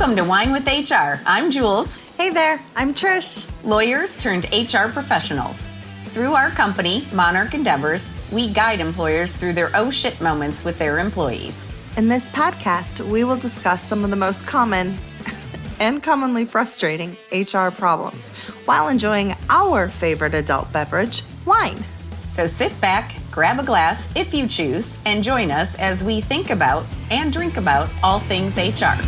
Welcome to Wine with HR. I'm Jules. Hey there, I'm Trish. Lawyers turned HR professionals. Through our company, Monarch Endeavors, we guide employers through their oh shit moments with their employees. In this podcast, we will discuss some of the most common and commonly frustrating HR problems while enjoying our favorite adult beverage, wine. So sit back, grab a glass if you choose, and join us as we think about and drink about all things HR.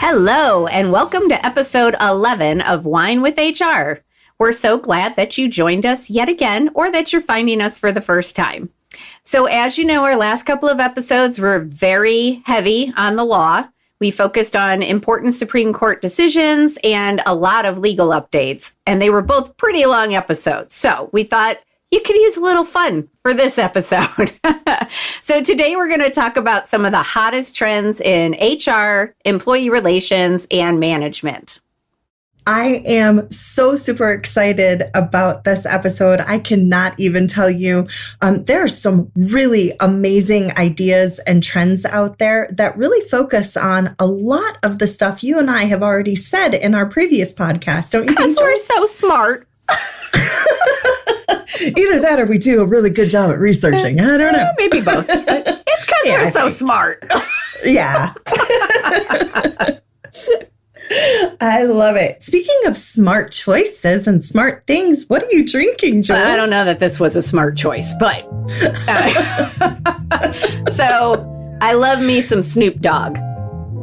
Hello, and welcome to episode 11 of Wine with HR. We're so glad that you joined us yet again, or that you're finding us for the first time. So as you know, our last couple of episodes were very heavy on the law. We focused on important Supreme Court decisions and a lot of legal updates, and they were both pretty long episodes. So we thought you could use a little fun for this episode. So today we're going to talk about some of the hottest trends in HR, employee relations, and management. I am so super excited about this episode. I cannot even tell you. There are some really amazing ideas and trends out there that really focus on a lot of the stuff you and I have already said in our previous podcast. Don't you think? Because we're so smart. Either that or we do a really good job at researching. I don't know. Maybe both. It's because we're so smart. Yeah. I love it. Speaking of smart choices and smart things, what are you drinking, Jules? I don't know that this was a smart choice, but so I love me some Snoop Dogg,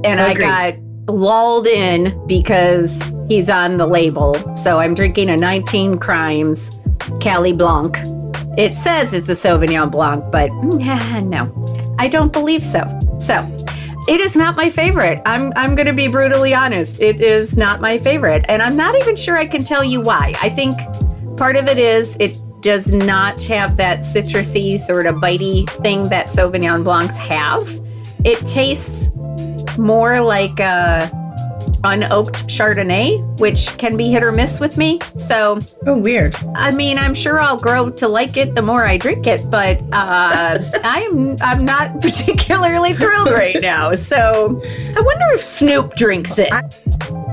and Agreed. I got lulled in because he's on the label. So I'm drinking a 19 Crimes Cali Blanc. It says it's a Sauvignon Blanc, but no, I don't believe so. So it is not my favorite. I'm going to be brutally honest. It is not my favorite. And I'm not even sure I can tell you why. I think part of it is it does not have that citrusy sort of bitey thing that Sauvignon Blancs have. It tastes more like unoaked Chardonnay, which can be hit or miss with me. So, weird. I mean, I'm sure I'll grow to like it the more I drink it, but I'm not particularly thrilled right now. So, I wonder if Snoop drinks it.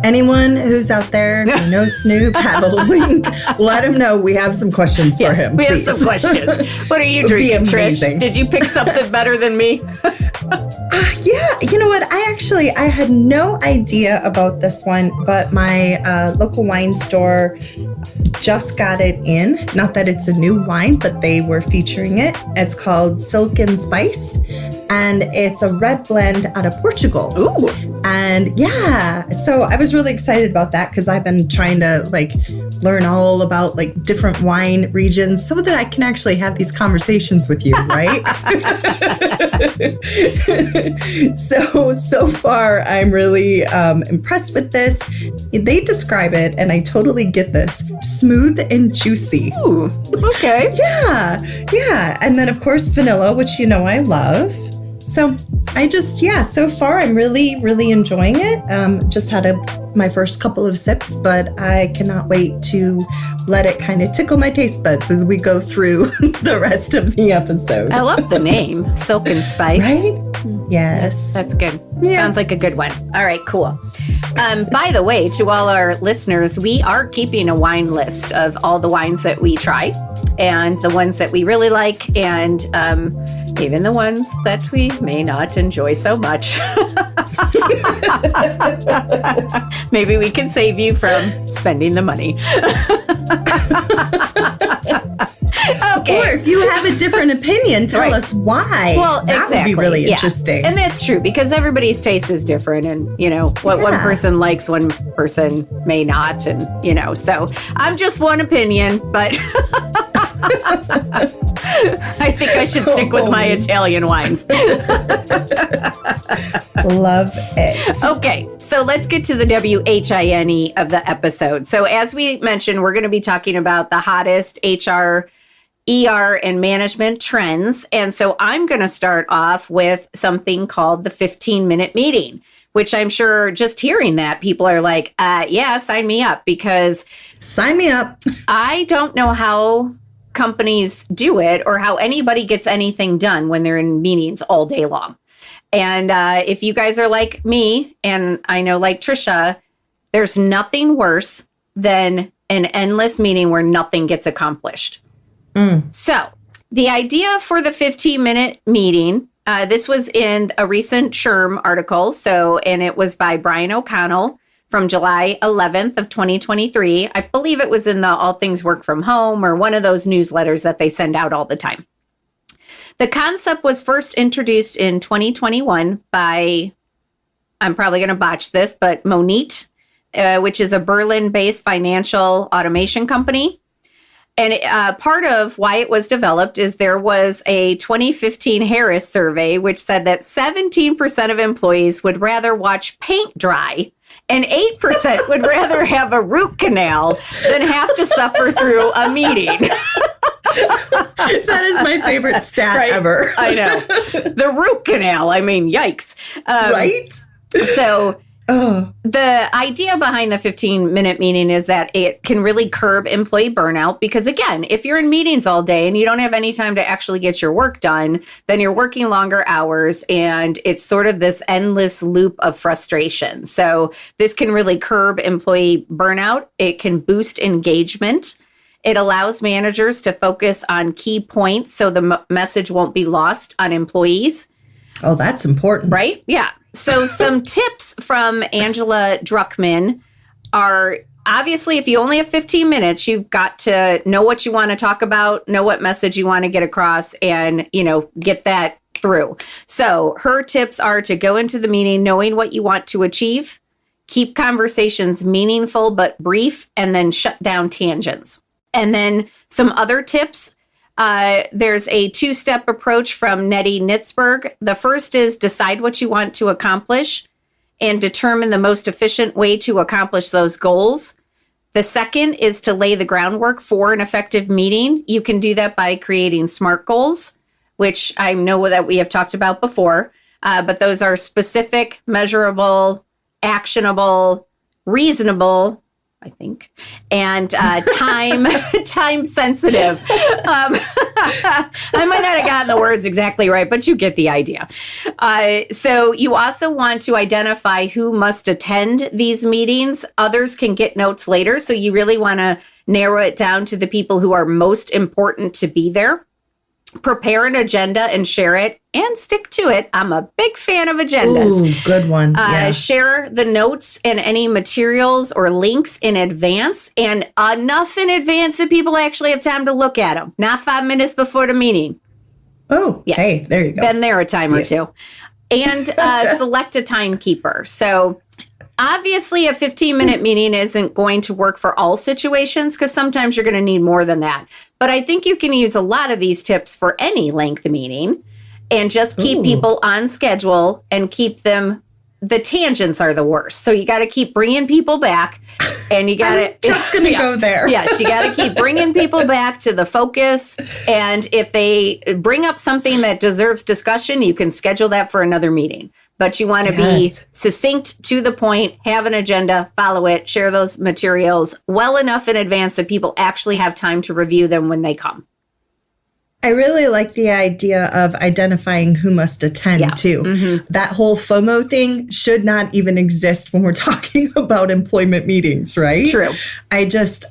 Anyone who's out there who knows Snoop, have a link. Let him know. We have some questions for him. We please. have some questions. What are you drinking, Trish? Did you pick something better than me? Yeah, you know what? I had no idea about this one, but my local wine store just got it in. Not that it's a new wine, but they were featuring it. It's called Silk and Spice, and it's a red blend out of Portugal. Ooh. And yeah, so I was really excited about that because I've been trying to learn all about different wine regions so that I can actually have these conversations with you, right? So far, I'm really impressed with this. They describe it, and I totally get this, smooth and juicy. Ooh, okay. Yeah. And then, of course, vanilla, which you know I love. So so far I'm really, really enjoying it. Just had my first couple of sips, but I cannot wait to let it kind of tickle my taste buds as we go through the rest of the episode. I love the name, Silk and Spice. Right? Yes. That's good. Yeah. Sounds like a good one. All right, cool. By the way, to all our listeners, we are keeping a wine list of all the wines that we try and the ones that we really like, and even the ones that we may not enjoy so much. Maybe we can save you from spending the money. Okay. Or if you have a different opinion, tell us why. Well, that would be really interesting. And that's true, because everybody's taste is different, and what one person likes, one person may not, and so I'm just one opinion, but I think I should stick with my Italian wines. Love it. Okay, so let's get to the WHINE of the episode. So as we mentioned, we're going to be talking about the hottest HR, ER, and management trends. And so I'm going to start off with something called the 15-minute meeting, which I'm sure just hearing that people are like, yeah, sign me up, because sign me up. I don't know how companies do it or how anybody gets anything done when they're in meetings all day long. And if you guys are like me, and I know like Trisha, there's nothing worse than an endless meeting where nothing gets accomplished. So the idea for the 15-minute meeting, this was in a recent SHRM article. And it was by Brian O'Connell from July 11th of 2023. I believe it was in the All Things Work from Home or one of those newsletters that they send out all the time. The concept was first introduced in 2021 by, I'm probably going to botch this, but Monit, which is a Berlin-based financial automation company. And part of why it was developed is there was a 2015 Harris survey, which said that 17% of employees would rather watch paint dry and 8% would rather have a root canal than have to suffer through a meeting. That is my favorite stat ever. I know. The root canal. I mean, yikes. Right? So the idea behind the 15-minute meeting is that it can really curb employee burnout because, again, if you're in meetings all day and you don't have any time to actually get your work done, then you're working longer hours and it's sort of this endless loop of frustration. So this can really curb employee burnout. It can boost engagement. It allows managers to focus on key points so the message won't be lost on employees. Oh, that's important. Right? Yeah. So some tips from Angela Druckman are obviously if you only have 15 minutes, you've got to know what you want to talk about, know what message you want to get across and, get that through. So her tips are to go into the meeting knowing what you want to achieve, keep conversations meaningful but brief, and then shut down tangents. And then some other tips. There's a 2-step approach from Nettie Nitzberg. The first is decide what you want to accomplish and determine the most efficient way to accomplish those goals. The second is to lay the groundwork for an effective meeting. You can do that by creating SMART goals, which I know that we have talked about before, but those are specific, measurable, actionable, reasonable, I think, and time sensitive. I might not have gotten the words exactly right, but you get the idea. So you also want to identify who must attend these meetings. Others can get notes later. So you really want to narrow it down to the people who are most important to be there. Prepare an agenda and share it and stick to it. I'm a big fan of agendas. Ooh, good one. Yeah. Share the notes and any materials or links in advance and enough in advance that people actually have time to look at them, not 5 minutes before the meeting. Oh, yeah. Hey, there you go. Been there a time or two. And select a timekeeper. So obviously, a 15-minute meeting isn't going to work for all situations because sometimes you're going to need more than that. But I think you can use a lot of these tips for any length meeting and just keep people on schedule and keep them. The tangents are the worst. So you got to keep bringing people back and you got to just going to go there. Yes, you got to keep bringing people back to the focus. And if they bring up something that deserves discussion, you can schedule that for another meeting. But you want to be succinct, to the point, have an agenda, follow it, share those materials well enough in advance that people actually have time to review them when they come. I really like the idea of identifying who must attend too. Mm-hmm. That whole FOMO thing should not even exist when we're talking about employment meetings, right? True.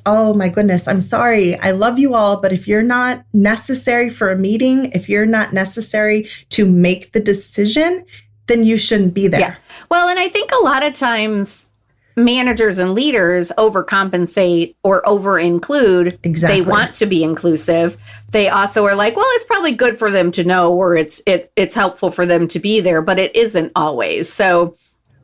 Oh my goodness, I'm sorry. I love you all, but if you're not necessary for a meeting, if you're not necessary to make the decision, then you shouldn't be there. Yeah. Well, and I think a lot of times managers and leaders overcompensate or over-include. Exactly. They want to be inclusive. They also are like, well, it's probably good for them to know, or it's helpful for them to be there, but it isn't always. So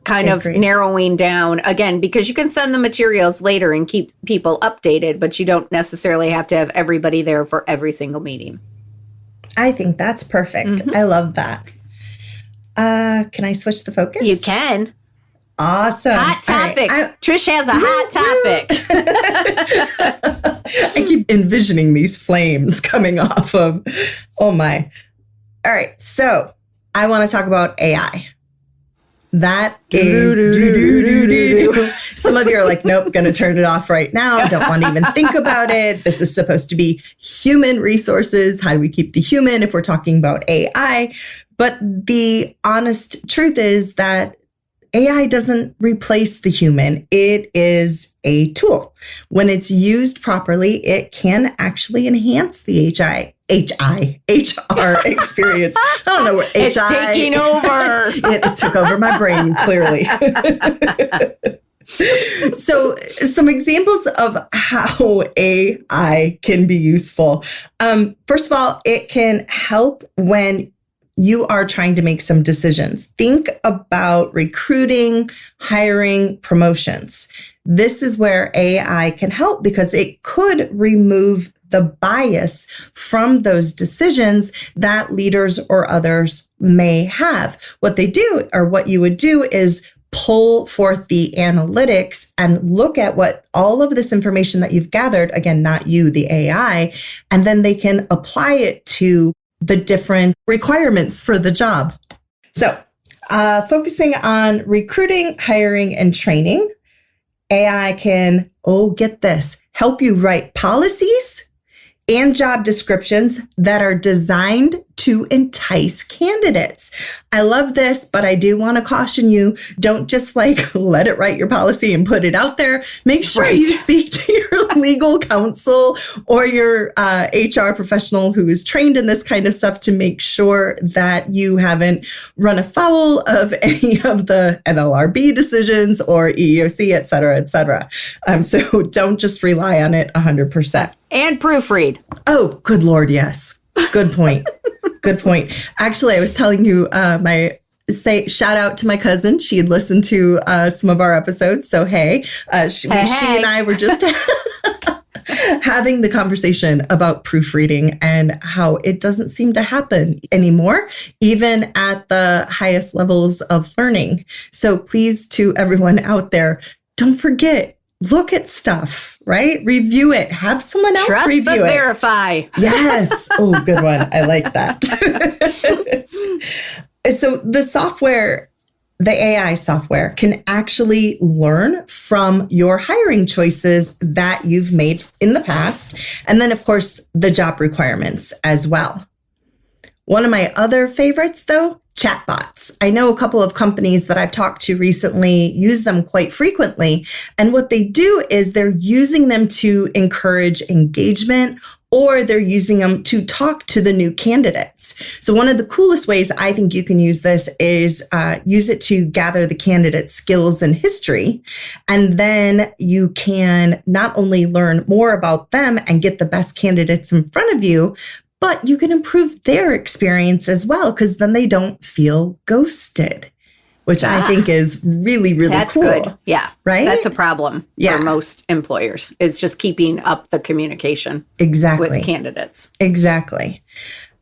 kind of narrowing down, again, because you can send the materials later and keep people updated, but you don't necessarily have to have everybody there for every single meeting. I think that's perfect. Mm-hmm. I love that. Can I switch the focus? You can. Awesome. Hot topic. Right. Trish has a hot topic. I keep envisioning these flames coming off of, oh my. All right. So I want to talk about AI. That is some of you are like, nope, gonna turn it off right now. Don't want to even think about it. This is supposed to be human resources. How do we keep the human if we're talking about AI? But the honest truth is that AI doesn't replace the human. It is a tool. When it's used properly, it can actually enhance the HR experience. I don't know where It's taking over. It took over my brain, clearly. So some examples of how AI can be useful. First of all, it can help when you are trying to make some decisions. Think about recruiting, hiring, promotions. This is where AI can help because it could remove the bias from those decisions that leaders or others may have. What they do, or what you would do, is pull forth the analytics and look at what all of this information that you've gathered, again, not you, the AI, and then they can apply it to the different requirements for the job. So focusing on recruiting, hiring, and training, AI can, get this, help you write policies and job descriptions that are designed to entice candidates. I love this, but I do want to caution you, don't just let it write your policy and put it out there. Make sure you speak to your legal counsel or your HR professional who is trained in this kind of stuff to make sure that you haven't run afoul of any of the NLRB decisions or EEOC, et cetera, et cetera. So don't just rely on it 100%. And proofread. Oh, good Lord, yes. Good point. Good point. Actually, I was telling you, shout out to my cousin. She had listened to some of our episodes. So, hey, she and I were just having the conversation about proofreading and how it doesn't seem to happen anymore, even at the highest levels of learning. So please, to everyone out there, don't forget, look at stuff, right? Review it. Have someone else Trust review but it. verify. Yes. Oh, good one. I like that. So the software, the AI software, can actually learn from your hiring choices that you've made in the past. And then, of course, the job requirements as well. One of my other favorites, though, chatbots. I know a couple of companies that I've talked to recently use them quite frequently. And what they do is they're using them to encourage engagement, or they're using them to talk to the new candidates. So one of the coolest ways I think you can use this is use it to gather the candidate's skills and history. And then you can not only learn more about them and get the best candidates in front of you, but you can improve their experience as well, because then they don't feel ghosted, which I think is really, really That's cool. good. Yeah. Right? That's a problem for most employers. It's just keeping up the communication with candidates. Exactly.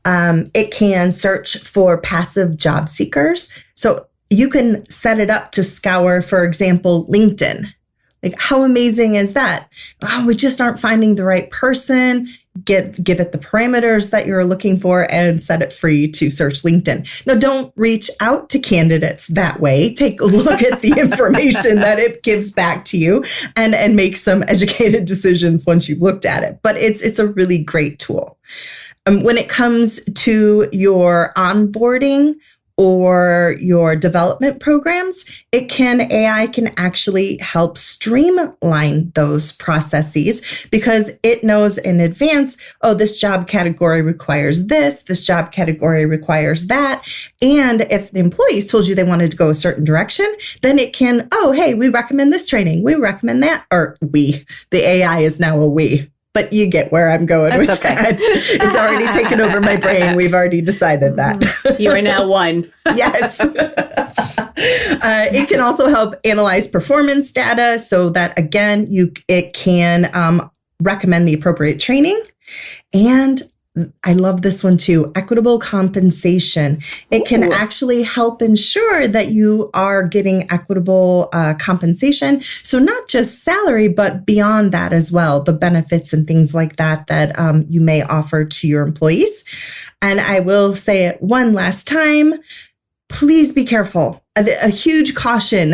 It can search for passive job seekers. So you can set it up to scour, for example, LinkedIn. How amazing is that? Oh, we just aren't finding the right person. Give it the parameters that you're looking for and set it free to search LinkedIn. Now, don't reach out to candidates that way. Take a look at the information that it gives back to you and make some educated decisions once you've looked at it. But it's a really great tool. When it comes to your onboarding or your development programs, AI can actually help streamline those processes because it knows in advance, this job category requires this job category requires that. And if the employees told you they wanted to go a certain direction, then it can, hey, we recommend this training, we recommend that, or the AI is now a we. But you get where I'm going with that. It's already taken over my brain. We've already decided that. You are now one. Yes. It can also help analyze performance data so that, again, it can recommend the appropriate training. And I love this one too, equitable compensation. It can actually help ensure that you are getting equitable compensation. So not just salary, but beyond that as well, the benefits and things like that you may offer to your employees. And I will say it one last time, please be careful. a huge caution.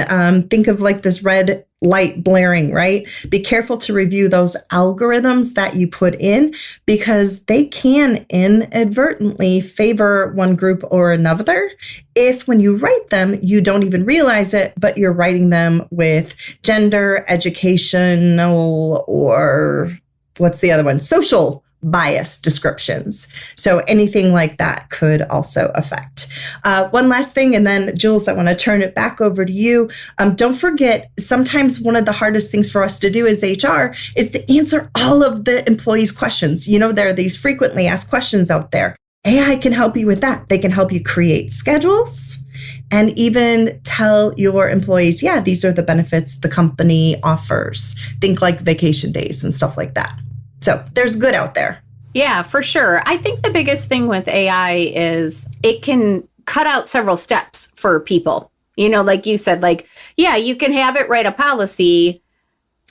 Think of like this red light blaring, right? Be careful to review those algorithms that you put in because they can inadvertently favor one group or another. If when you write them, you don't even realize it, but you're writing them with gender, educational, or what's the other one? Social bias descriptions. So anything like that could also affect. One last thing, and then Jules, I want to turn it back over to you. Don't forget, sometimes one of the hardest things for us to do as HR is to answer all of the employees' questions. You know, there are these frequently asked questions out there. AI can help you with that. They can help you create schedules and even tell your employees, yeah, these are the benefits the company offers. Think like vacation days and stuff like that. So there's good out there. Yeah, for sure. I think the biggest thing with AI is it can cut out several steps for people. You know, like you said, like, yeah, you can have it write a policy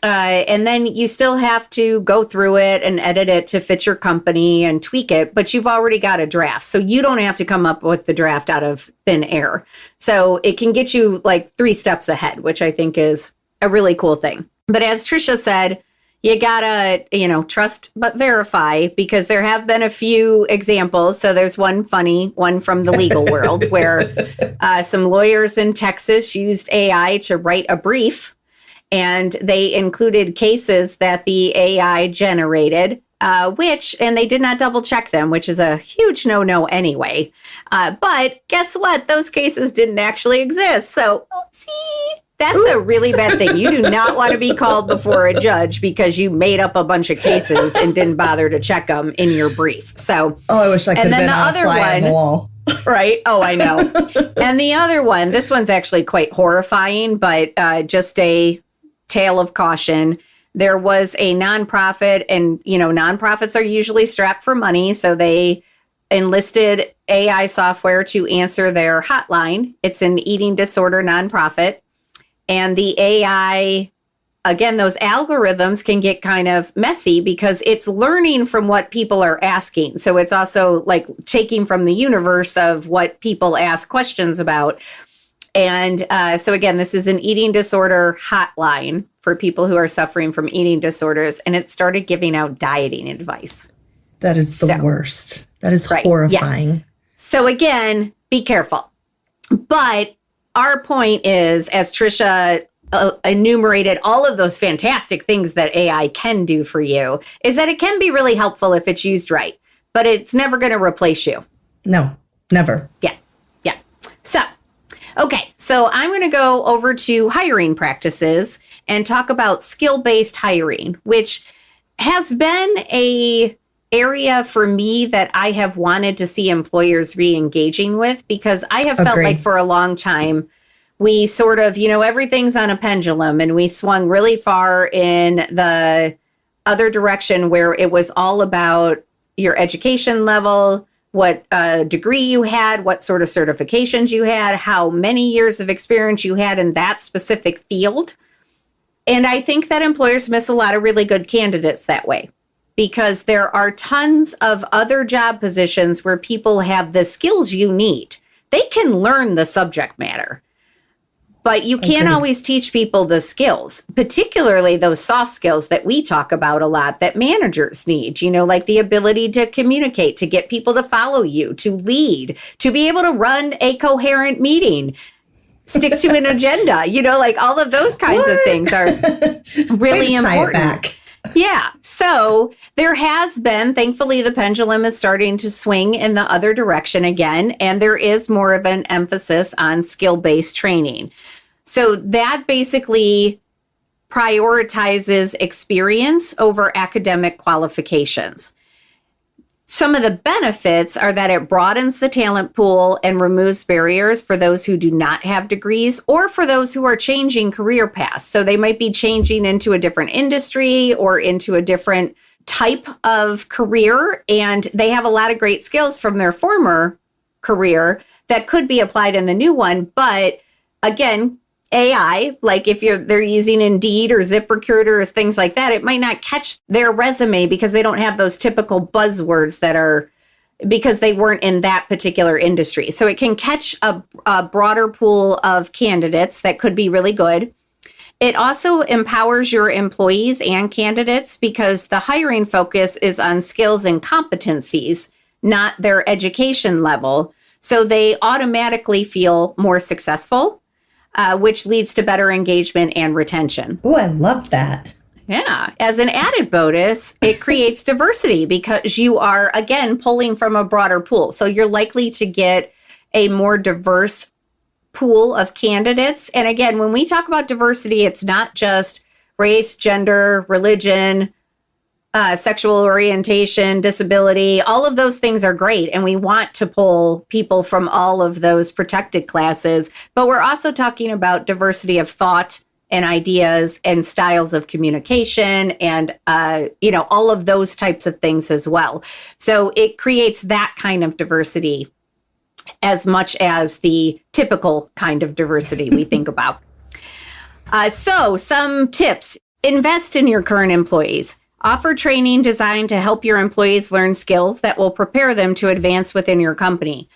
and then you still have to go through it and edit it to fit your company and tweak it, but you've already got a draft. So you don't have to come up with the draft out of thin air. So it can get you like 3 steps ahead, which I think is a really cool thing. But as Trisha said, you gotta, trust but verify, because there have been a few examples. So there's one funny one from the legal world where some lawyers in Texas used AI to write a brief, and they included cases that the AI generated, and they did not double check them, which is a huge no-no anyway. But guess what? Those cases didn't actually exist. So, oopsie. That's a really bad thing. You do not want to be called before a judge because you made up a bunch of cases and didn't bother to check them in your brief. So, I wish I could have been on a fly on the wall. Right? Oh, I know. And the other one, this one's actually quite horrifying, but just a tale of caution. There was a nonprofit, and nonprofits are usually strapped for money, so they enlisted AI software to answer their hotline. It's an eating disorder nonprofit. And the AI, again, those algorithms can get kind of messy because it's learning from what people are asking. So it's also like taking from the universe of what people ask questions about. And so again, this is an eating disorder hotline for people who are suffering from eating disorders. And it started giving out dieting advice. That is the worst. That is horrifying. Yeah. So again, be careful. But our point is, as Trisha enumerated all of those fantastic things that AI can do for you, is that it can be really helpful if it's used right, but it's never going to replace you. No, never. Yeah. So, okay. So I'm going to go over to hiring practices and talk about skill-based hiring, which has been a area for me that I have wanted to see employers re-engaging with, because I have felt like for a long time, we sort of, everything's on a pendulum, and we swung really far in the other direction where it was all about your education level, what degree you had, what sort of certifications you had, how many years of experience you had in that specific field. And I think that employers miss a lot of really good candidates that way, because there are tons of other job positions where people have the skills you need. They can learn the subject matter, but you can't always teach people the skills, particularly those soft skills that we talk about a lot that managers need, like the ability to communicate, to get people to follow you, to lead, to be able to run a coherent meeting, stick to an agenda, like all of those kinds of things are really important. Yeah. So there has been, thankfully, the pendulum is starting to swing in the other direction again, and there is more of an emphasis on skill-based training. So that basically prioritizes experience over academic qualifications. Some of the benefits are that it broadens the talent pool and removes barriers for those who do not have degrees or for those who are changing career paths. So they might be changing into a different industry or into a different type of career, and they have a lot of great skills from their former career that could be applied in the new one. But again, AI, like if they're using Indeed or ZipRecruiter or things like that, it might not catch their resume because they don't have those typical buzzwords that are because they weren't in that particular industry. So it can catch a broader pool of candidates that could be really good. It also empowers your employees and candidates because the hiring focus is on skills and competencies, not their education level. So they automatically feel more successful, which leads to better engagement and retention. Oh, I love that. Yeah. As an added bonus, it creates diversity because you are, again, pulling from a broader pool. So you're likely to get a more diverse pool of candidates. And again, when we talk about diversity, it's not just race, gender, religion, sexual orientation, disability. All of those things are great. And we want to pull people from all of those protected classes. But we're also talking about diversity of thought and ideas and styles of communication and, all of those types of things as well. So it creates that kind of diversity as much as the typical kind of diversity we think about. So some tips: invest in your current employees. Offer training designed to help your employees learn skills that will prepare them to advance within your company,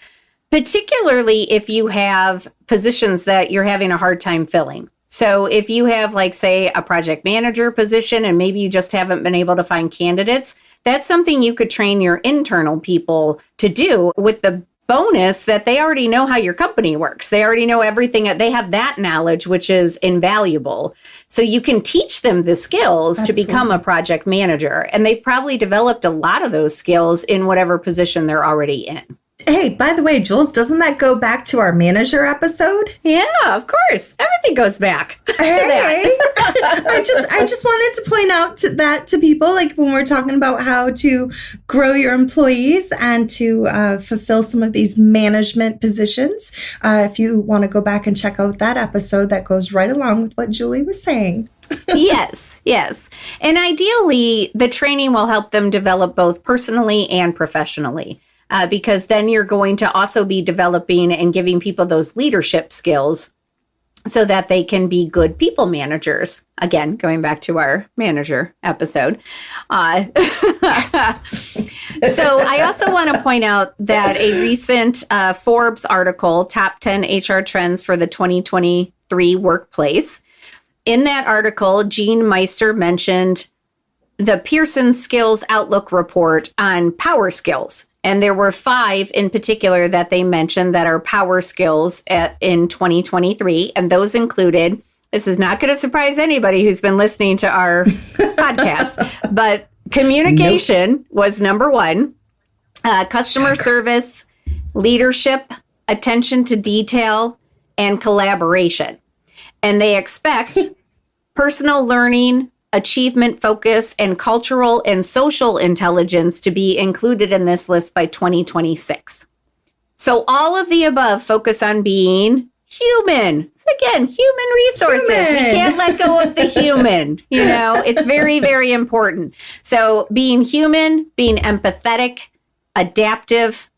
particularly if you have positions that you're having a hard time filling. So if you have, like, say, a project manager position and maybe you just haven't been able to find candidates, that's something you could train your internal people to do, with the bonus that they already know how your company works. They already know everything. They have that knowledge, which is invaluable. So you can teach them the skills to become a project manager. And they've probably developed a lot of those skills in whatever position they're already in. Hey, by the way, Jules, doesn't that go back to our manager episode? Yeah, of course. Everything goes back to that. I just wanted to point out that to people, like when we're talking about how to grow your employees and to fulfill some of these management positions. If you want to go back and check out that episode, that goes right along with what Julie was saying. Yes. And ideally, the training will help them develop both personally and professionally. Because then you're going to also be developing and giving people those leadership skills so that they can be good people managers. Again, going back to our manager episode. So I also want to point out that a recent Forbes article, Top 10 HR Trends for the 2023 Workplace. In that article, Jean Meister mentioned the Pearson Skills Outlook report on power skills. And there were 5 in particular that they mentioned that are power skills in 2023. And those included, this is not going to surprise anybody who's been listening to our podcast, but communication was number 1, customer service, leadership, attention to detail, and collaboration. And they expect personal learning, achievement focus, and cultural and social intelligence to be included in this list by 2026. So all of the above focus on being human. Again, human resources. We can't let go of the human. It's very, very important. So being human, being empathetic, adaptive,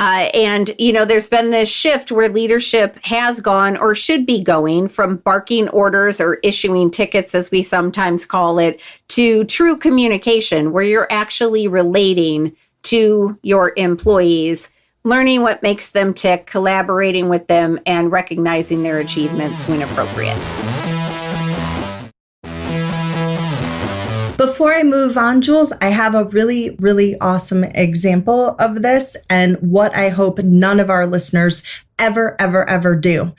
and there's been this shift where leadership has gone, or should be going, from barking orders or issuing tickets, as we sometimes call it, to true communication, where you're actually relating to your employees, learning what makes them tick, collaborating with them, and recognizing their achievements when appropriate. Before I move on, Jules, I have a really, really awesome example of this and what I hope none of our listeners ever do.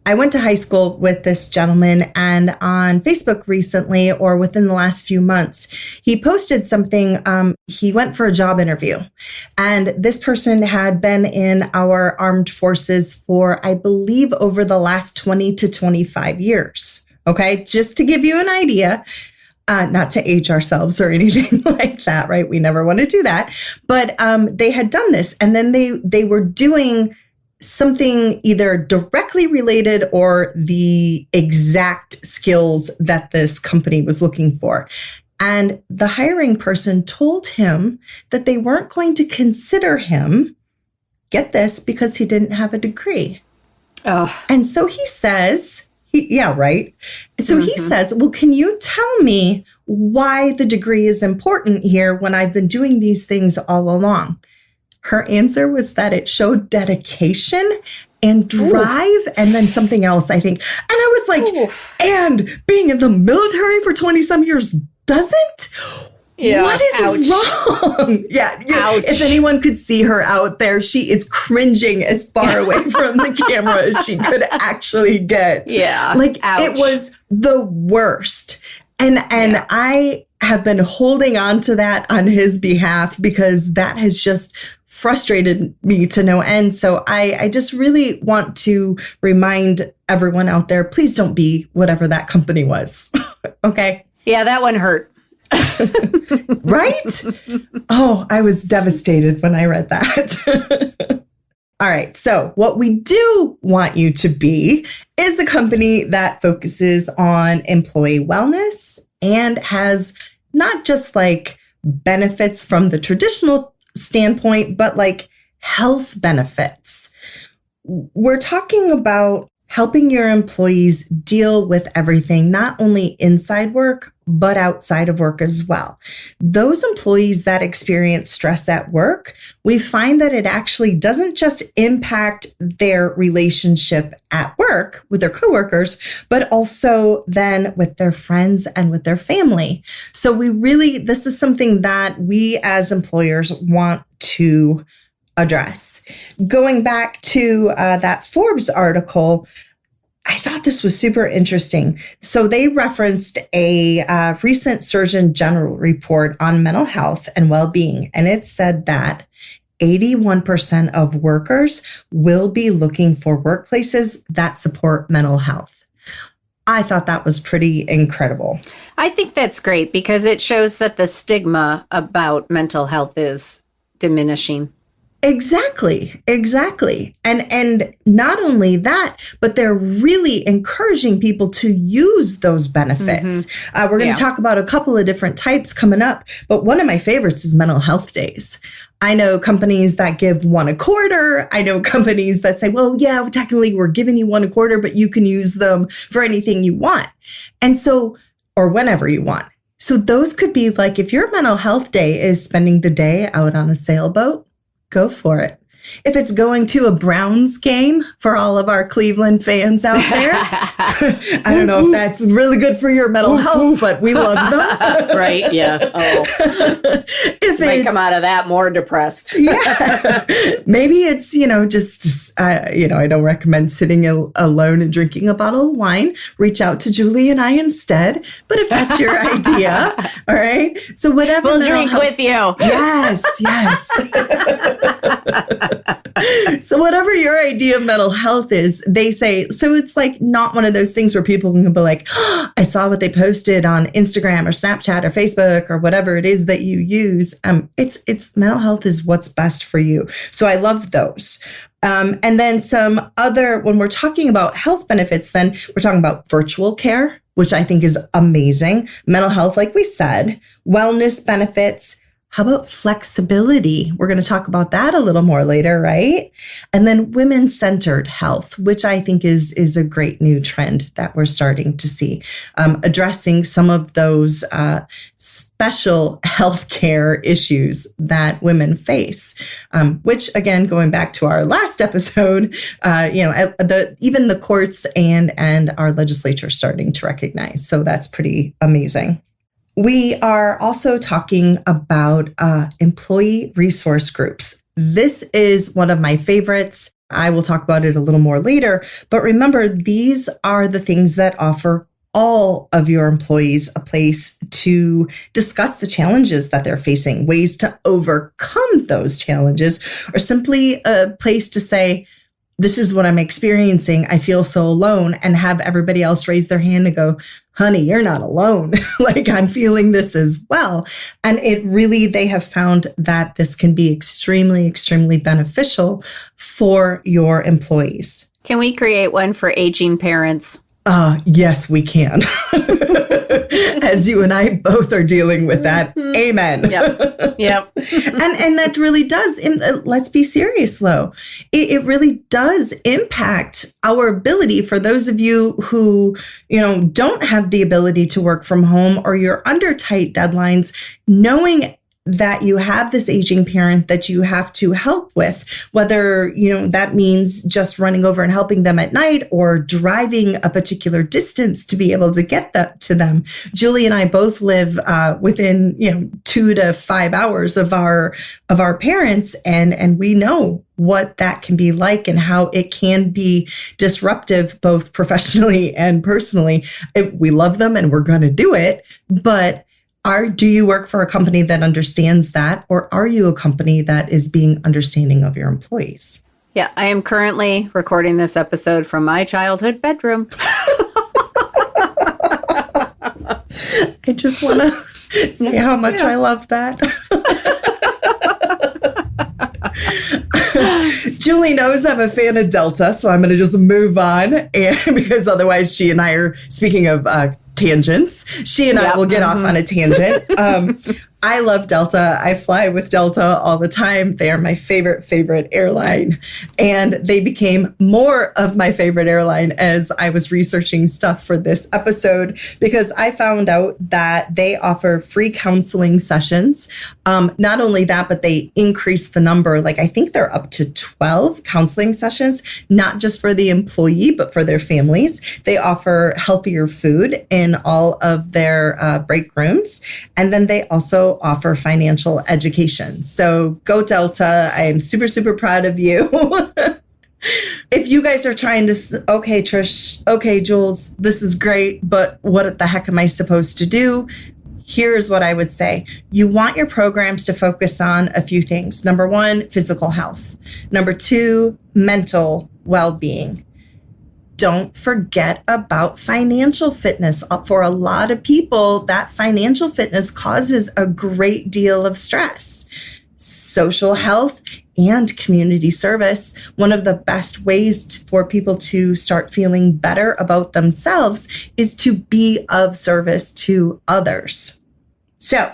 I went to high school with this gentleman, and on Facebook recently, or within the last few months, he posted something. He went for a job interview, and this person had been in our armed forces for, I believe, over the last 20 to 25 years. Okay, just to give you an idea. Not to age ourselves or anything like that, right? We never want to do that. But they had done this, and then they were doing something either directly related or the exact skills that this company was looking for. And the hiring person told him that they weren't going to consider him, get this, because he didn't have a degree. Oh. And so he says... Yeah, right. So he says, well, can you tell me why the degree is important here when I've been doing these things all along? Her answer was that it showed dedication and drive, and then something else, I think. And I was like, and being in the military for 20 some years doesn't? Yeah, what is wrong? Yeah. If anyone could see her out there, she is cringing as far away from the camera as she could actually get. Yeah. Like, it was the worst. And I have been holding on to that on his behalf because that has just frustrated me to no end. So I just really want to remind everyone out there, please don't be whatever that company was. Okay? Yeah, that one hurt. Right? Oh, I was devastated when I read that. All right. So what we do want you to be is a company that focuses on employee wellness and has not just like benefits from the traditional standpoint, but like health benefits. We're talking about helping your employees deal with everything, not only inside work, but outside of work as well. Those employees that experience stress at work, we find that it actually doesn't just impact their relationship at work with their coworkers, but also then with their friends and with their family. So this is something that we as employers want to address. Going back to that Forbes article, I thought this was super interesting. So they referenced a recent Surgeon General report on mental health and well-being, and it said that 81% of workers will be looking for workplaces that support mental health. I thought that was pretty incredible. I think that's great because it shows that the stigma about mental health is diminishing. Exactly. And not only that, but they're really encouraging people to use those benefits. We're going to talk about a couple of different types coming up, but one of my favorites is mental health days. I know companies that give one a quarter. I know companies that say, well, yeah, technically we're giving you one a quarter, but you can use them for anything you want. And so, or whenever you want. So those could be like, if your mental health day is spending the day out on a sailboat, go for it. If it's going to a Browns game for all of our Cleveland fans out there, I don't know if that's really good for your mental health, but we love them. Right? Yeah. Oh, if might come out of that more depressed. Yeah. Maybe it's, I don't recommend sitting alone and drinking a bottle of wine. Reach out to Julie and I instead. But if that's your idea, all right. So whatever. We'll drink with you. Yes. So whatever your idea of mental health is, they say, so it's like not one of those things where people can be like, oh, I saw what they posted on Instagram or Snapchat or Facebook or whatever it is that you use. It's mental health is what's best for you. So I love those. And then some other, when we're talking about health benefits, then we're talking about virtual care, which I think is amazing. Mental health, like we said, wellness benefits. How about flexibility? We're going to talk about that a little more later, right? And then women-centered health, which I think is a great new trend that we're starting to see, addressing some of those special healthcare issues that women face, which again, going back to our last episode, even the courts and our legislature starting to recognize. So that's pretty amazing. We are also talking about employee resource groups. This is one of my favorites. I will talk about it a little more later. But remember, these are the things that offer all of your employees a place to discuss the challenges that they're facing, ways to overcome those challenges, or simply a place to say, this is what I'm experiencing. I feel so alone, and have everybody else raise their hand and go, honey, you're not alone. Like, I'm feeling this as well. And they have found that this can be extremely, extremely beneficial for your employees. Can we create one for aging parents? Yes, we can. As you and I both are dealing with that. Amen. Yep. And that really does, let's be serious though, it really does impact our ability for those of you who, don't have the ability to work from home, or you're under tight deadlines, knowing that you have this aging parent that you have to help with, whether, that means just running over and helping them at night or driving a particular distance to be able to get that to them. Julie and I both live within, 2 to 5 hours of our parents, and we know what that can be like and how it can be disruptive, both professionally and personally. We love them and we're going to do it, but do you work for a company that understands that, or are you a company that is being understanding of your employees? Yeah, I am currently recording this episode from my childhood bedroom. I just want to say how much I love that. Julie knows I'm a fan of Delta, so I'm going to just move on, and because otherwise she and I are, speaking of tangents, she and I will get off on a tangent. I love Delta. I fly with Delta all the time. They are my favorite airline. And they became more of my favorite airline as I was researching stuff for this episode, because I found out that they offer free counseling sessions. Not only that, but they increase the number. Like, I think they're up to 12 counseling sessions, not just for the employee, but for their families. They offer healthier food in all of their break rooms. And then they also offer financial education. So go Delta. I am super proud of you. If you guys are trying to, okay, Trish, okay, Jules, this is great, but what the heck am I supposed to do? Here's what I would say. You want your programs to focus on a few things. Number 1, physical health. Number 2, mental well-being. Don't forget about financial fitness. For a lot of people, that financial fitness causes a great deal of stress. Social health and community service. One of the best ways for people to start feeling better about themselves is to be of service to others. So,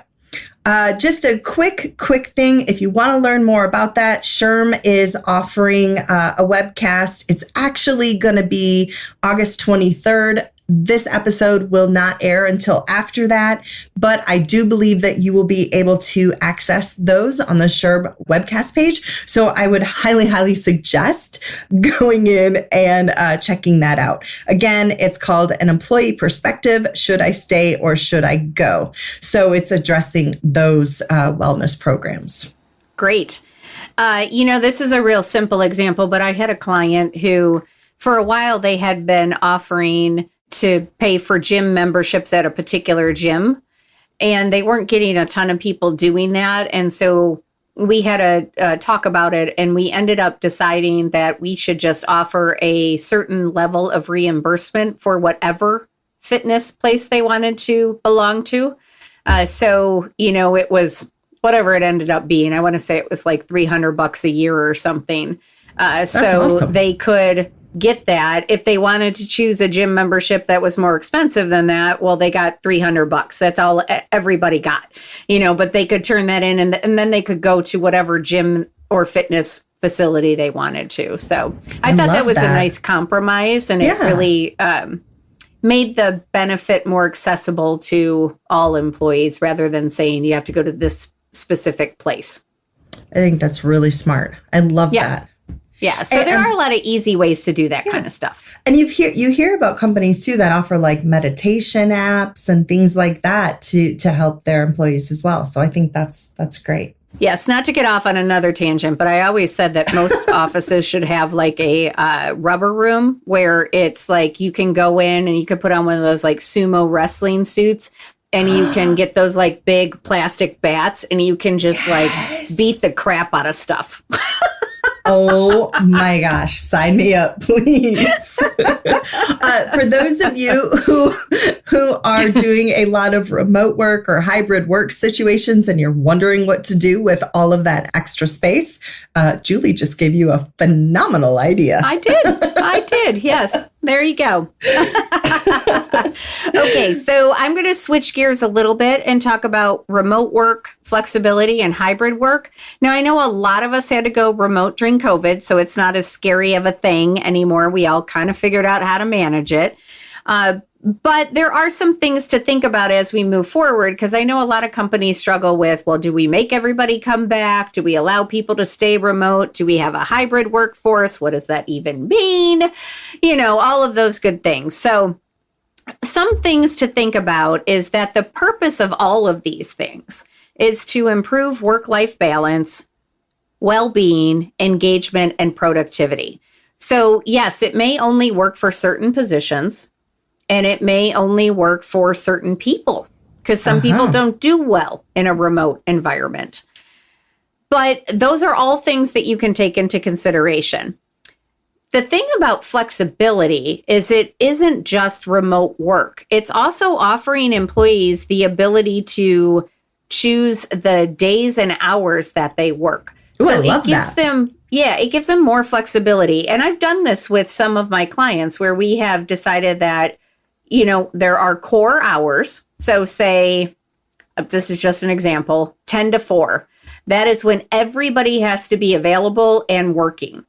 just a quick thing. If you want to learn more about that, SHRM is offering a webcast. It's actually going to be August 23rd. This episode will not air until after that, but I do believe that you will be able to access those on the SHRM webcast page. So I would highly suggest going in and checking that out. Again, it's called An Employee Perspective: Should I Stay or Should I Go? So it's addressing those wellness programs. Great. This is a real simple example, but I had a client who, for a while, they had been offering to pay for gym memberships at a particular gym, and they weren't getting a ton of people doing that. And so we had a talk about it, and we ended up deciding that we should just offer a certain level of reimbursement for whatever fitness place they wanted to belong to. It was whatever it ended up being. I want to say it was like $300 a year or something. Awesome. They could get that. If they wanted to choose a gym membership that was more expensive than that, well, they got $300. That's all everybody got, but they could turn that in and then they could go to whatever gym or fitness facility they wanted to. So I thought that was a nice compromise, and it really made the benefit more accessible to all employees rather than saying you have to go to this specific place. I think that's really smart. I love that. Yeah, so there are a lot of easy ways to do that kind of stuff. And you hear about companies too that offer like meditation apps and things like that to help their employees as well. So I think that's great. Yes, not to get off on another tangent, but I always said that most offices should have like a rubber room where it's like you can go in and you can put on one of those like sumo wrestling suits, and you can get those like big plastic bats and you can just like beat the crap out of stuff. Oh my gosh, sign me up, please. For those of you who are doing a lot of remote work or hybrid work situations and you're wondering what to do with all of that extra space, Julie just gave you a phenomenal idea. I did. Yes. There you go. Okay, so I'm going to switch gears a little bit and talk about remote work, flexibility, and hybrid work. Now, I know a lot of us had to go remote during COVID, so it's not as scary of a thing anymore. We all kind of figured out how to manage it. But there are some things to think about as we move forward, because I know a lot of companies struggle with, well, do we make everybody come back? Do we allow people to stay remote? Do we have a hybrid workforce? What does that even mean? All of those good things. So some things to think about is that the purpose of all of these things is to improve work-life balance, well-being, engagement, and productivity. So yes, it may only work for certain positions. And it may only work for certain people, because some people don't do well in a remote environment. But those are all things that you can take into consideration. The thing about flexibility is it isn't just remote work. It's also offering employees the ability to choose the days and hours that they work. Ooh, so I love it gives them, it gives them more flexibility. And I've done this with some of my clients where we have decided that there are core hours. So say, this is just an example, 10 to 4. That is when everybody has to be available and working.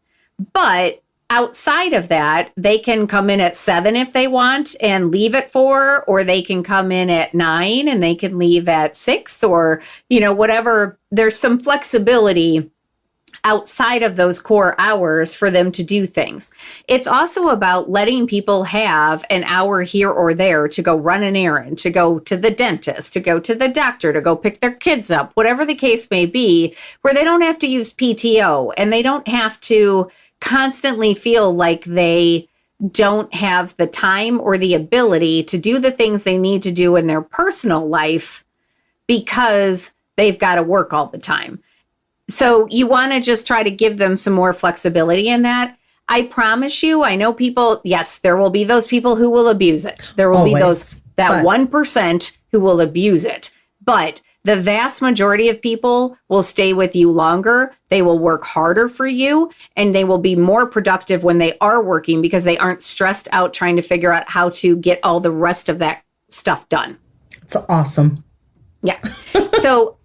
But outside of that, they can come in at 7 if they want and leave at 4, or they can come in at 9 and they can leave at 6, or, whatever. There's some flexibility outside of those core hours for them to do things. It's also about letting people have an hour here or there to go run an errand, to go to the dentist, to go to the doctor, to go pick their kids up, whatever the case may be, where they don't have to use PTO and they don't have to constantly feel like they don't have the time or the ability to do the things they need to do in their personal life because they've got to work all the time. So you want to just try to give them some more flexibility in that. I promise you, I know people, yes, there will be those people who will abuse it. There will be that 1% who will abuse it. But the vast majority of people will stay with you longer. They will work harder for you, and they will be more productive when they are working because they aren't stressed out trying to figure out how to get all the rest of that stuff done. It's awesome. Yeah. So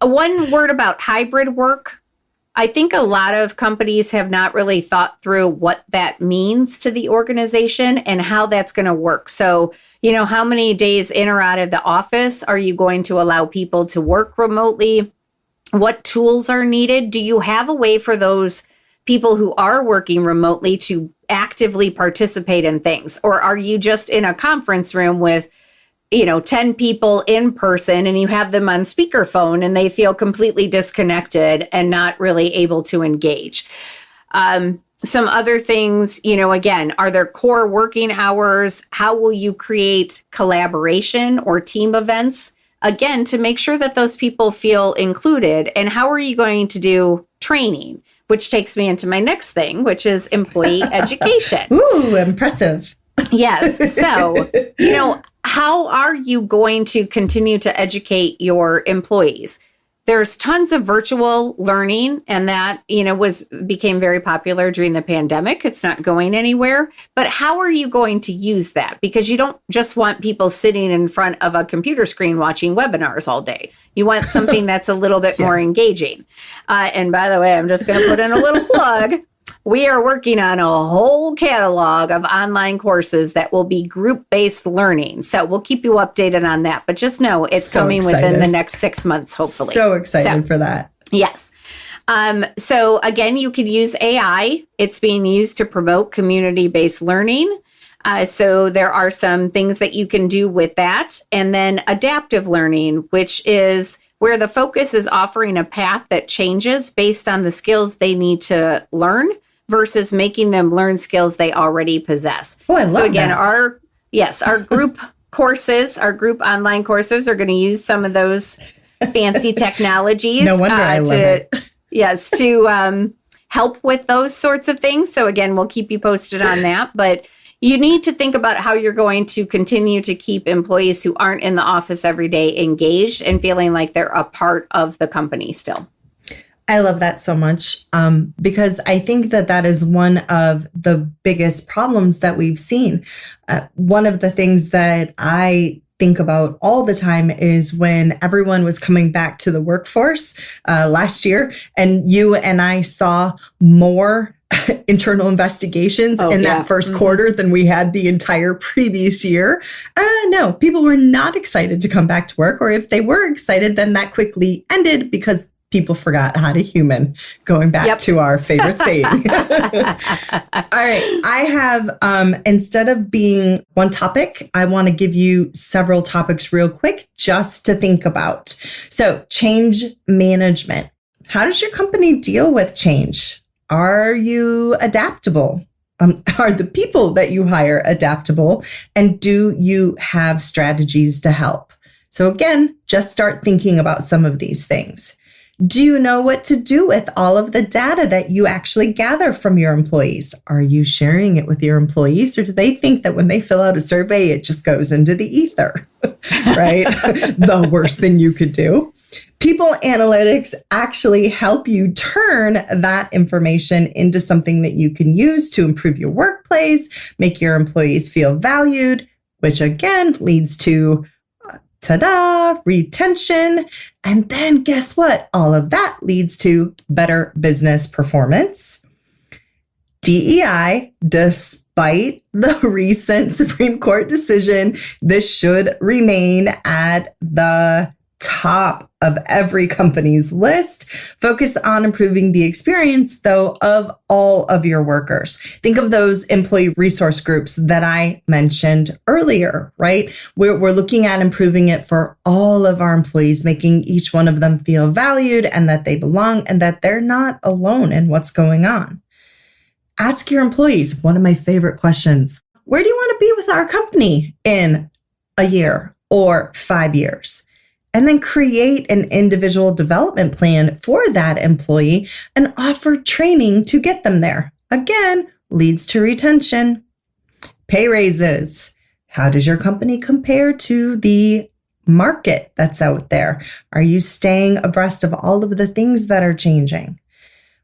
one word about hybrid work. I think a lot of companies have not really thought through what that means to the organization and how that's going to work. So, how many days in or out of the office are you going to allow people to work remotely? What tools are needed? Do you have a way for those people who are working remotely to actively participate in things? Or are you just in a conference room with 10 people in person and you have them on speakerphone and they feel completely disconnected and not really able to engage? Some other things, again, are there core working hours? How will you create collaboration or team events? Again, to make sure that those people feel included. And how are you going to do training? Which takes me into my next thing, which is employee education. Ooh, impressive. Yes. So, how are you going to continue to educate your employees? There's tons of virtual learning, and that, became very popular during the pandemic. It's not going anywhere. But how are you going to use that? Because you don't just want people sitting in front of a computer screen watching webinars all day. You want something that's a little bit more engaging. And by the way, I'm just going to put in a little plug. We are working on a whole catalog of online courses that will be group-based learning. So we'll keep you updated on that. But just know it's coming within the next 6 months, hopefully. So excited for that. Yes. So again, you can use AI. It's being used to promote community-based learning. So there are some things that you can do with that. And then adaptive learning, which is where the focus is offering a path that changes based on the skills they need to learn versus making them learn skills they already possess. Oh, I love so again, that. our group courses, our group online courses are going to use some of those fancy technologies. No wonder I love it. Yes, to help with those sorts of things. So again, we'll keep you posted on that. But you need to think about how you're going to continue to keep employees who aren't in the office every day engaged and feeling like they're a part of the company still. I love that so much because I think that is one of the biggest problems that we've seen. One of the things that I think about all the time is when everyone was coming back to the workforce last year, and you and I saw more internal investigations in that first quarter than we had the entire previous year. No, people were not excited to come back to work, or if they were excited, then that quickly ended because people forgot how to human, going back to our favorite saying. All right. I have, instead of being one topic, I want to give you several topics real quick just to think about. So change management. How does your company deal with change? Are you adaptable? Are the people that you hire adaptable? And do you have strategies to help? So again, just start thinking about some of these things. Do you know what to do with all of the data that you actually gather from your employees? Are you sharing it with your employees, or do they think that when they fill out a survey, it just goes into the ether, right? The worst thing you could do. People analytics actually help you turn that information into something that you can use to improve your workplace, make your employees feel valued, which again leads to retention. And then guess what? All of that leads to better business performance. DEI, despite the recent Supreme Court decision, this should remain at the top of every company's list. Focus on improving the experience, though, of all of your workers. Think of those employee resource groups that I mentioned earlier, right? We're looking at improving it for all of our employees, making each one of them feel valued and that they belong and that they're not alone in what's going on. Ask your employees, one of my favorite questions, where do you want to be with our company in a year or 5 years? And then create an individual development plan for that employee and offer training to get them there. Again, leads to retention. Pay raises. How does your company compare to the market that's out there? Are you staying abreast of all of the things that are changing?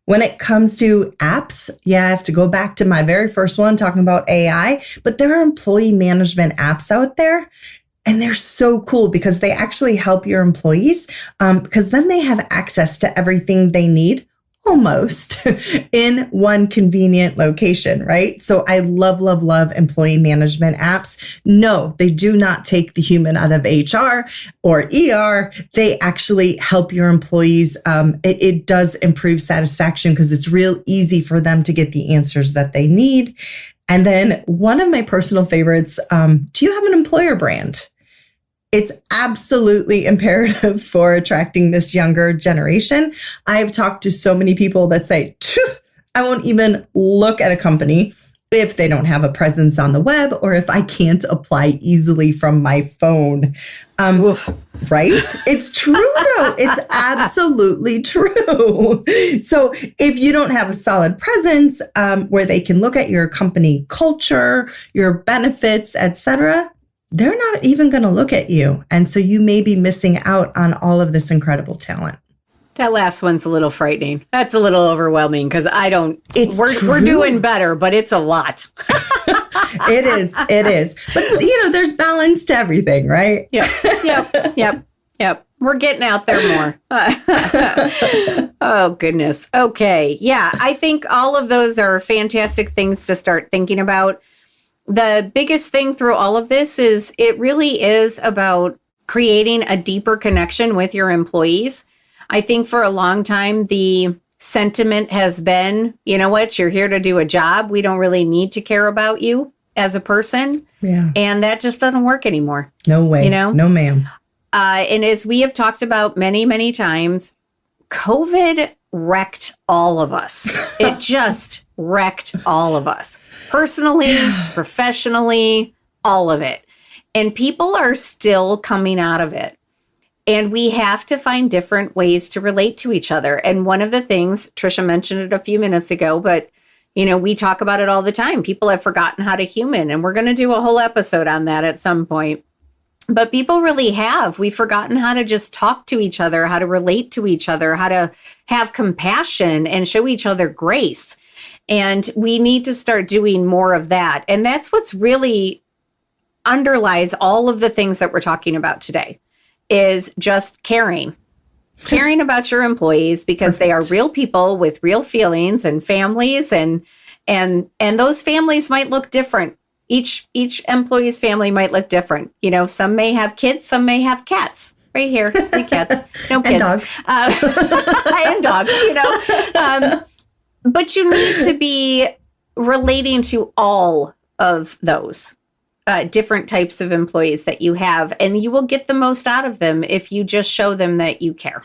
When it comes to apps, I have to go back to my very first one talking about AI, but there are employee management apps out there. And they're so cool because they actually help your employees because then they have access to everything they need almost in one convenient location, right? So I love, love, love employee management apps. No, they do not take the human out of HR or ER. They actually help your employees. It does improve satisfaction because it's real easy for them to get the answers that they need. And then one of my personal favorites, do you have an employer brand? It's absolutely imperative for attracting this younger generation. I've talked to so many people that say, I won't even look at a company if they don't have a presence on the web or if I can't apply easily from my phone. Right? It's true, though. It's absolutely true. So if you don't have a solid presence where they can look at your company culture, your benefits, etc., they're not even going to look at you. And so you may be missing out on all of this incredible talent. That last one's a little frightening. That's a little overwhelming because we're doing better, but it's a lot. It is. But, there's balance to everything, right? Yep. We're getting out there more. Oh, goodness. Okay. Yeah, I think all of those are fantastic things to start thinking about. The biggest thing through all of this is it really is about creating a deeper connection with your employees. I think for a long time, the sentiment has been, you know what, you're here to do a job. We don't really need to care about you as a person. Yeah. And that just doesn't work anymore. No way. No, ma'am. And as we have talked about many, many times, COVID wrecked all of us. It just wrecked all of us. Personally, professionally, all of it. And people are still coming out of it. And we have to find different ways to relate to each other. And one of the things, Trisha mentioned it a few minutes ago, but we talk about it all the time. People have forgotten how to human, and we're going to do a whole episode on that at some point. But people really have. We've forgotten how to just talk to each other, how to relate to each other, how to have compassion and show each other grace. And we need to start doing more of that. And that's what's really underlies all of the things that we're talking about today is just caring about your employees, because they are real people with real feelings and families, and those families might look different. Each employee's family might look different. You know, some may have kids, some may have cats. Right here, 3 cats, no kids. And dogs. And dogs, you know. But you need to be relating to all of those different types of employees that you have, and you will get the most out of them if you just show them that you care.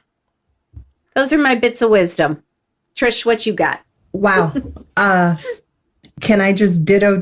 Those are my bits of wisdom. Trish, what you got? Wow. Can I just ditto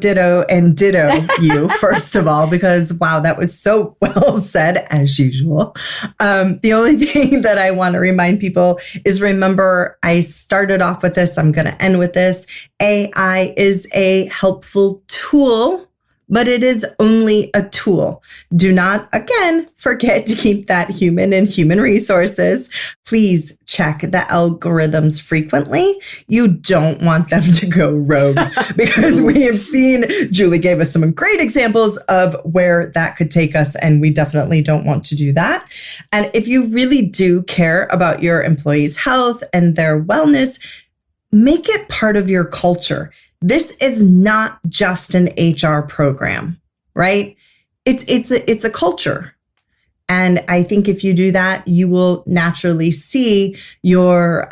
you, first of all, because wow, that was so well said as usual. The only thing that I want to remind people is, remember, I started off with this. I'm going to end with this. AI is a helpful tool, but it is only a tool. Do not, again, forget to keep that human and human resources. Please check the algorithms frequently. You don't want them to go rogue, because we have seen, Julie gave us some great examples of where that could take us, and we definitely don't want to do that. And if you really do care about your employees' health and their wellness, make it part of your culture. This is not just an HR program, right? It's a culture. And I think if you do that, you will naturally see your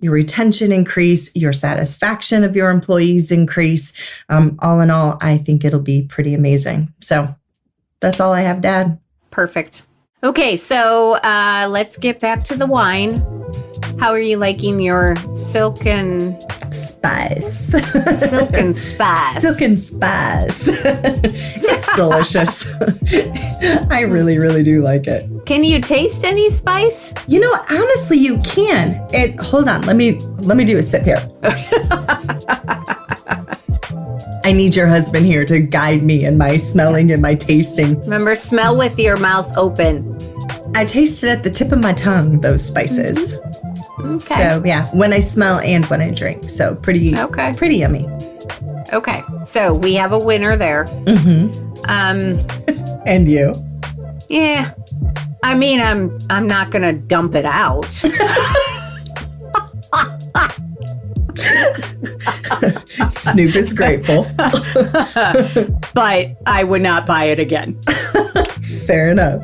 retention increase, your satisfaction of your employees increase. All in all, I think it'll be pretty amazing. So that's all I have, Dad. Perfect. Okay, so let's get back to the wine. How are you liking your silken spice? Silken spice. Silken spice. It's delicious. I really, really do like it. Can you taste any spice? You know, honestly, you can. Hold on. Let me do a sip here. I need your husband here to guide me in my smelling and my tasting. Remember, smell with your mouth open. I tasted at the tip of my tongue those spices. Mm-hmm. Okay. So yeah, when I smell and when I drink. So pretty yummy. Okay. So we have a winner there. Mm-hmm. And you? Yeah. I mean, I'm not gonna dump it out. Snoop is grateful. But I would not buy it again. Fair enough.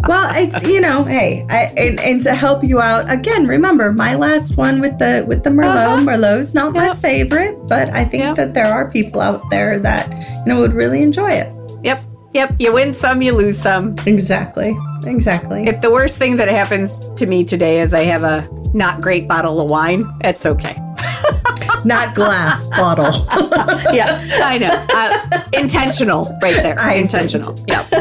Well, it's, hey, and to help you out again, remember my last one with the Merlot. Merlot's not my favorite, but I think that there are people out there that would really enjoy it. Yep. You win some, you lose some. Exactly. If the worst thing that happens to me today is I have a not great bottle of wine, it's okay. Not glass, bottle. Yeah, I know. Intentional right there. Intentional. Yep.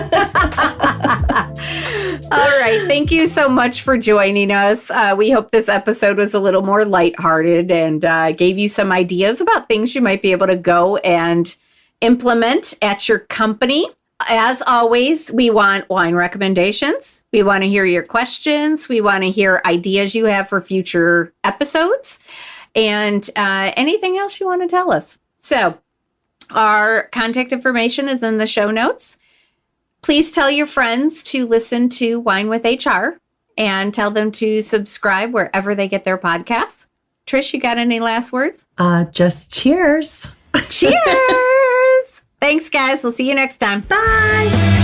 All right. Thank you so much for joining us. We hope this episode was a little more lighthearted and gave you some ideas about things you might be able to go and implement at your company. As always, we want wine recommendations. We want to hear your questions. We want to hear ideas you have for future episodes. And anything else you want to tell us. So our contact information is in the show notes. Please tell your friends to listen to Wine with HR and tell them to subscribe wherever they get their podcasts. Trish, you got any last words? Just cheers. Cheers. Thanks, guys. We'll see you next time. Bye.